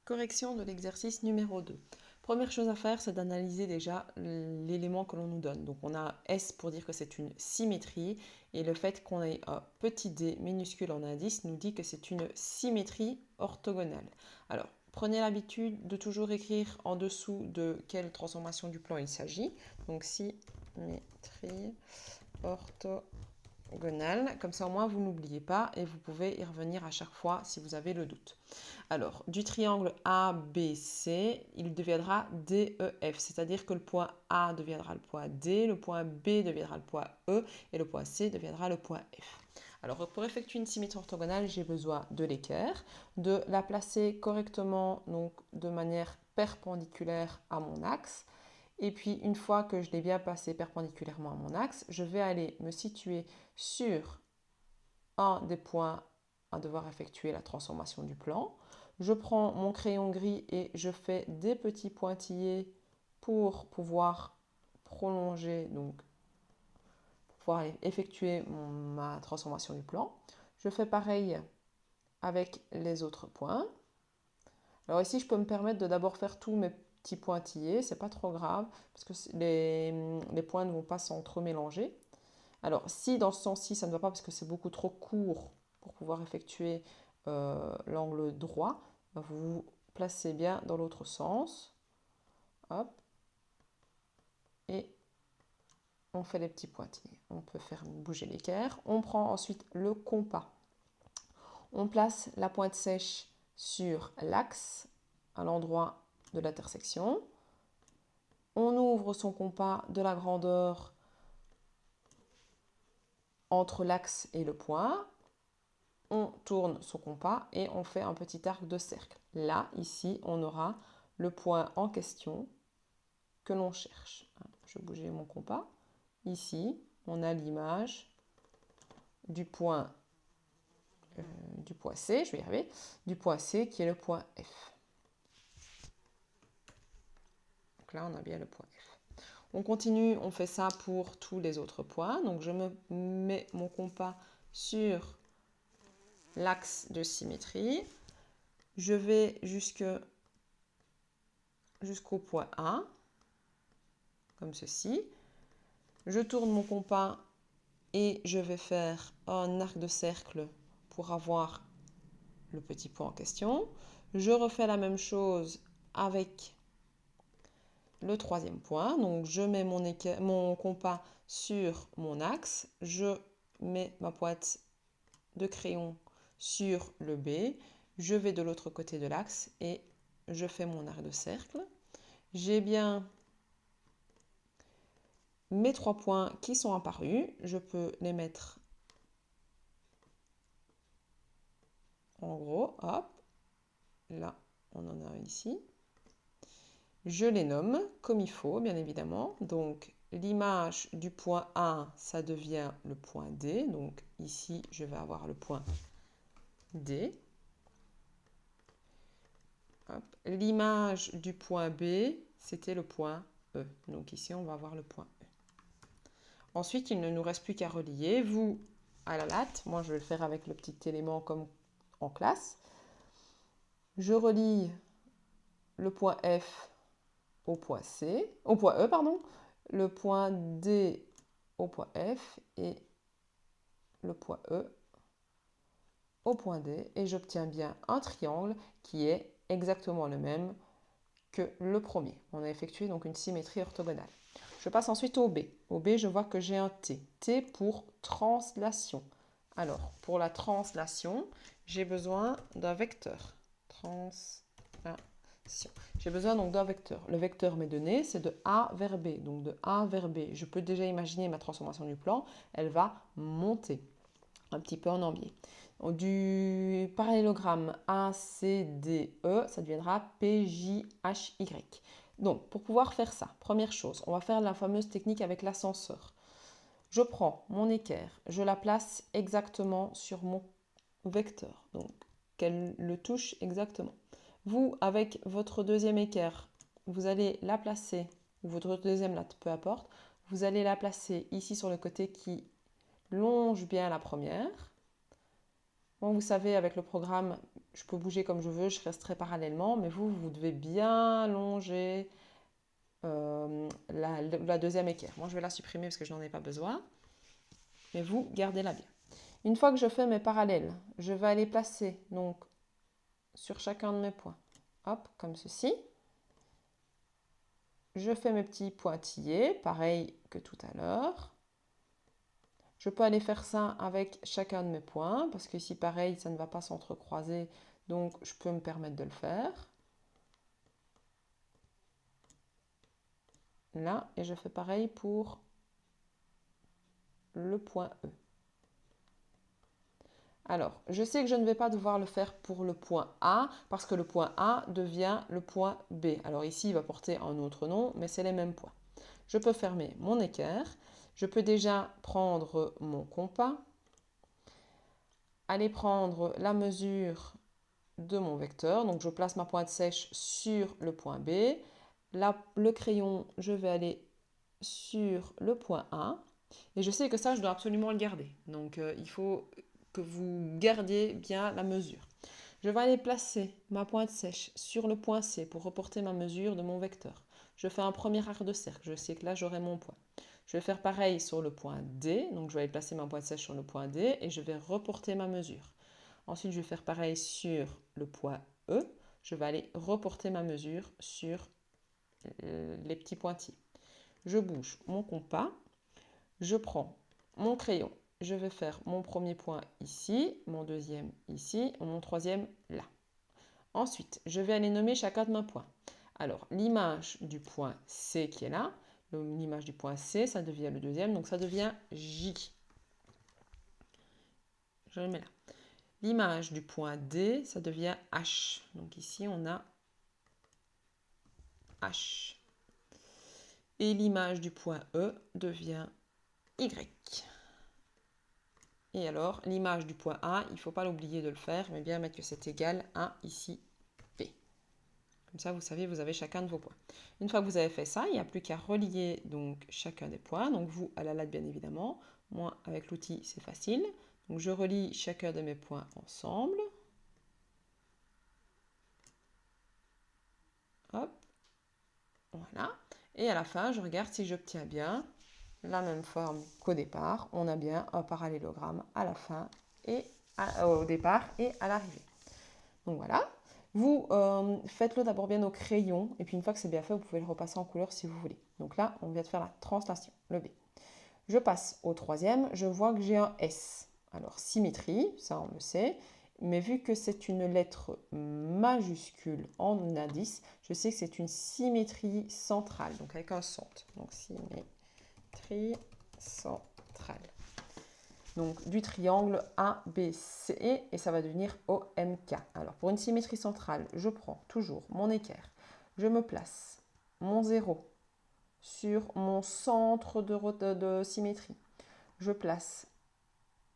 Correction de l'exercice numéro 2. Première chose à faire, c'est d'analyser déjà l'élément que l'on nous donne. Donc on a S pour dire que c'est une symétrie et le fait qu'on ait un petit d minuscule en indice nous dit que c'est une symétrie orthogonale. Alors prenez l'habitude de toujours écrire en dessous de quelle transformation du plan il s'agit. Donc symétrie orthogonale. Comme ça au moins vous n'oubliez pas et vous pouvez y revenir à chaque fois si vous avez le doute. Alors, du triangle ABC, il deviendra DEF, c'est-à-dire que le point A deviendra le point D, le point B deviendra le point E et le point C deviendra le point F. Alors, pour effectuer une symétrie orthogonale, j'ai besoin de l'équerre, de la placer correctement, donc de manière perpendiculaire à mon axe. Et puis, une fois que je l'ai bien placé perpendiculairement à mon axe, je vais aller me situer sur un des points à devoir effectuer la transformation du plan. Je prends mon crayon gris et je fais des petits pointillés pour pouvoir prolonger, donc pour pouvoir effectuer ma transformation du plan. Je fais pareil avec les autres points. Alors ici, je peux me permettre de d'abord faire tous mes petits pointillés, c'est pas trop grave parce que les points ne vont pas s'entremélanger. Alors si dans ce sens-ci, ça ne va pas parce que c'est beaucoup trop court pour pouvoir effectuer l'angle droit, vous vous placez bien dans l'autre sens. Hop. Et on fait les petits pointillés. On peut faire bouger l'équerre. On prend ensuite le compas. On place la pointe sèche sur l'axe à l'endroit de l'intersection. On ouvre son compas de la grandeur entre l'axe et le point. On tourne son compas et on fait un petit arc de cercle. Là, ici, on aura le point en question que l'on cherche. Je vais bouger mon compas. Ici, on a l'image du point C, je vais y arriver, du point C qui est le point F. Donc là, on a bien le point F. On continue, on fait ça pour tous les autres points. Donc je me mets mon compas sur l'axe de symétrie. Je vais jusqu'au point A, comme ceci. Je tourne mon compas et je vais faire un arc de cercle pour avoir le petit point en question. Je refais la même chose avec le troisième point. Donc je mets mon compas sur mon axe. Je mets ma pointe de crayon sur le B. Je vais de l'autre côté de l'axe et je fais mon arc de cercle. J'ai bien mes 3 points qui sont apparus. Je peux les mettre en gros. Hop. Là, on en a un ici. Je les nomme comme il faut, bien évidemment. Donc, l'image du point A, ça devient le point D. Donc, ici, je vais avoir le point D. L'image du point B, c'était le point E. Donc, ici, on va avoir le point E. Ensuite, il ne nous reste plus qu'à relier. Vous, à la latte. Moi, je vais le faire avec le petit élément comme en classe. Je relie le point F au point E, pardon, le point D au point F et le point E au point D et j'obtiens bien un triangle qui est exactement le même que le premier. On a effectué donc une symétrie orthogonale. Je passe ensuite au B. Au B, je vois que j'ai un T. T pour translation. Alors, pour la translation, j'ai besoin d'un vecteur. J'ai besoin donc d'un vecteur. Le vecteur m'est donné, c'est de A vers B. Donc de A vers B, je peux déjà imaginer ma transformation du plan. Elle va monter un petit peu en ambier. Du parallélogramme ACDE, ça deviendra PJHY. Donc, pour pouvoir faire ça, première chose, on va faire la fameuse technique avec l'ascenseur. Je prends mon équerre, je la place exactement sur mon vecteur, donc qu'elle le touche exactement. Vous, avec votre deuxième équerre, vous allez la placer, ou votre deuxième latte, peu importe, vous allez la placer ici sur le côté qui longe bien la première. Moi, vous savez, avec le programme, je peux bouger comme je veux, je resterai parallèlement, mais vous devez bien longer la deuxième équerre. Moi, je vais la supprimer parce que je n'en ai pas besoin, mais vous, gardez-la bien. Une fois que je fais mes parallèles, je vais aller placer donc sur chacun de mes points, hop, comme ceci. Je fais mes petits pointillés, pareil que tout à l'heure. Je peux aller faire ça avec chacun de mes points, parce qu'ici, pareil, ça ne va pas s'entrecroiser, donc je peux me permettre de le faire. Là, et je fais pareil pour le point E. Alors, je sais que je ne vais pas devoir le faire pour le point A, parce que le point A devient le point B. Alors ici, il va porter un autre nom, mais c'est les mêmes points. Je peux fermer mon équerre. Je peux déjà prendre mon compas, aller prendre la mesure de mon vecteur. Donc, je place ma pointe sèche sur le point B. Là, le crayon, je vais aller sur le point A. Et je sais que ça, je dois absolument le garder. Donc, il faut que vous gardiez bien la mesure. Je vais aller placer ma pointe sèche sur le point C pour reporter ma mesure de mon vecteur. Je fais un premier arc de cercle. Je sais que là, j'aurai mon point. Je vais faire pareil sur le point D. Donc, je vais aller placer ma pointe sèche sur le point D et je vais reporter ma mesure. Ensuite, je vais faire pareil sur le point E. Je vais aller reporter ma mesure sur les petits pointillés. Je bouge mon compas. Je prends mon crayon. Je vais faire mon premier point ici, mon deuxième ici, mon troisième là. Ensuite, je vais aller nommer chacun de mes points. Alors, l'image du point C qui est là, l'image du point C, ça devient le deuxième, donc ça devient J. Je le mets là. L'image du point D, ça devient H. Donc ici, on a H. Et l'image du point E devient Y. Et alors, l'image du point A, il ne faut pas l'oublier de le faire, mais bien mettre que c'est égal à ici P. Comme ça, vous savez, vous avez chacun de vos points. Une fois que vous avez fait ça, il n'y a plus qu'à relier donc chacun des points. Donc vous à la latte, bien évidemment. Moi, avec l'outil, c'est facile. Donc je relie chacun de mes points ensemble. Hop. Voilà. Et à la fin, je regarde si j'obtiens bien la même forme qu'au départ. On a bien un parallélogramme à la fin et au départ et à l'arrivée. Donc voilà. Vous faites-le d'abord bien au crayon et puis une fois que c'est bien fait, vous pouvez le repasser en couleur si vous voulez. Donc là, on vient de faire la translation, le B. Je passe au troisième, je vois que j'ai un S. Alors symétrie, ça on le sait, mais vu que c'est une lettre majuscule en indice, je sais que c'est une symétrie centrale, donc avec un centre. Donc symétrie centrale. Donc du triangle ABC et ça va devenir OMK. Alors pour une symétrie centrale, je prends toujours mon équerre, je me place mon 0 sur mon centre de symétrie. Je place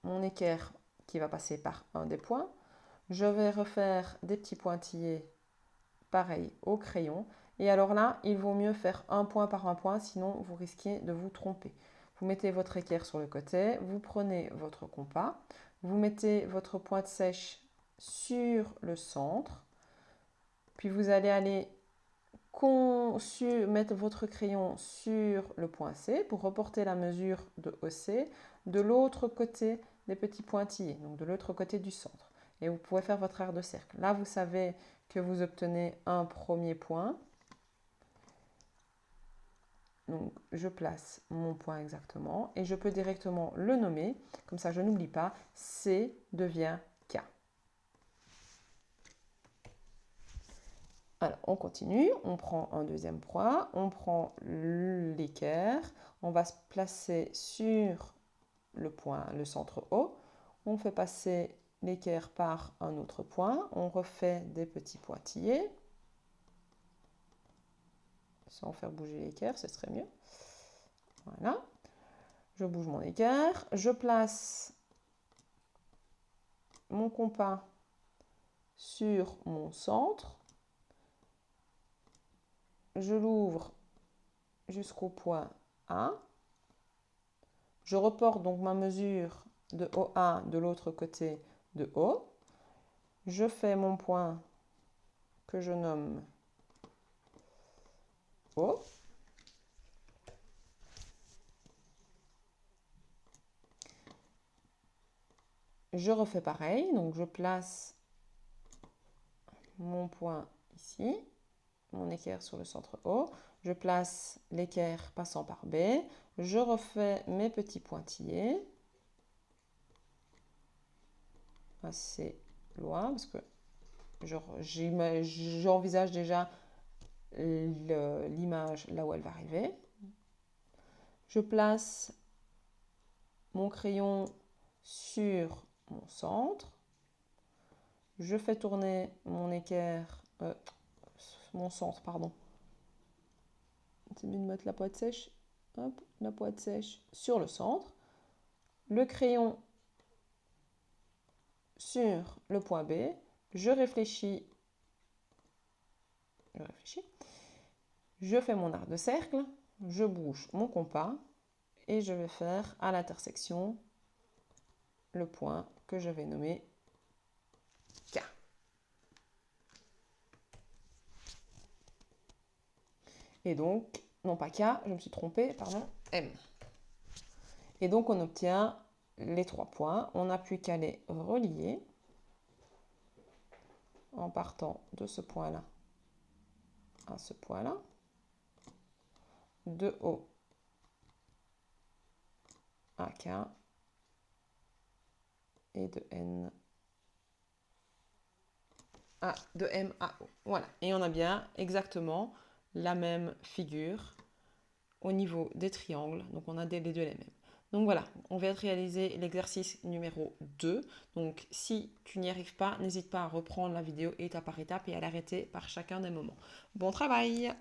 mon équerre qui va passer par un des points. Je vais refaire des petits pointillés pareil au crayon. Et alors là, il vaut mieux faire un point par un point, sinon vous risquez de vous tromper. Vous mettez votre équerre sur le côté, vous prenez votre compas, vous mettez votre pointe sèche sur le centre, puis vous allez aller mettre votre crayon sur le point C pour reporter la mesure de OC de l'autre côté des petits pointillés, donc de l'autre côté du centre. Et vous pouvez faire votre arc de cercle. Là, vous savez que vous obtenez un premier point. Donc, je place mon point exactement et je peux directement le nommer. Comme ça, je n'oublie pas. C devient K. Alors, on continue. On prend un deuxième point. On prend l'équerre. On va se placer sur le point, le centre O. On fait passer l'équerre par un autre point. On refait des petits pointillés. Sans faire bouger l'équerre, ce serait mieux. Voilà. Je bouge mon équerre. Je place mon compas sur mon centre. Je l'ouvre jusqu'au point A. Je reporte donc ma mesure de OA de l'autre côté de haut. Je fais mon point que je nomme haut. Je refais pareil, donc je place mon point ici, mon équerre sur le centre haut. Je place l'équerre passant par B. Je refais mes petits pointillés. Assez loin parce que j'envisage déjà l'image là où elle va arriver. Je place mon crayon sur mon centre. Je fais tourner mon équerre, mon centre, pardon. C'est mieux de mettre la pointe sèche. Hop, la pointe sèche sur le centre. Le crayon sur le point B. Je réfléchis. Je fais mon arc de cercle. Je bouge mon compas. Et je vais faire à l'intersection le point que je vais nommer K. Et donc, non pas K, je me suis trompée, pardon, M. Et donc on obtient les 3 points. On n'a plus qu'à les relier en partant de ce point-là à ce point-là, de O à K et de N à de M à O. Voilà, et on a bien exactement la même figure au niveau des triangles. Donc on a les deux les mêmes. Donc voilà, on vient de réaliser l'exercice numéro 2. Donc si tu n'y arrives pas, n'hésite pas à reprendre la vidéo étape par étape et à l'arrêter par chacun des moments. Bon travail!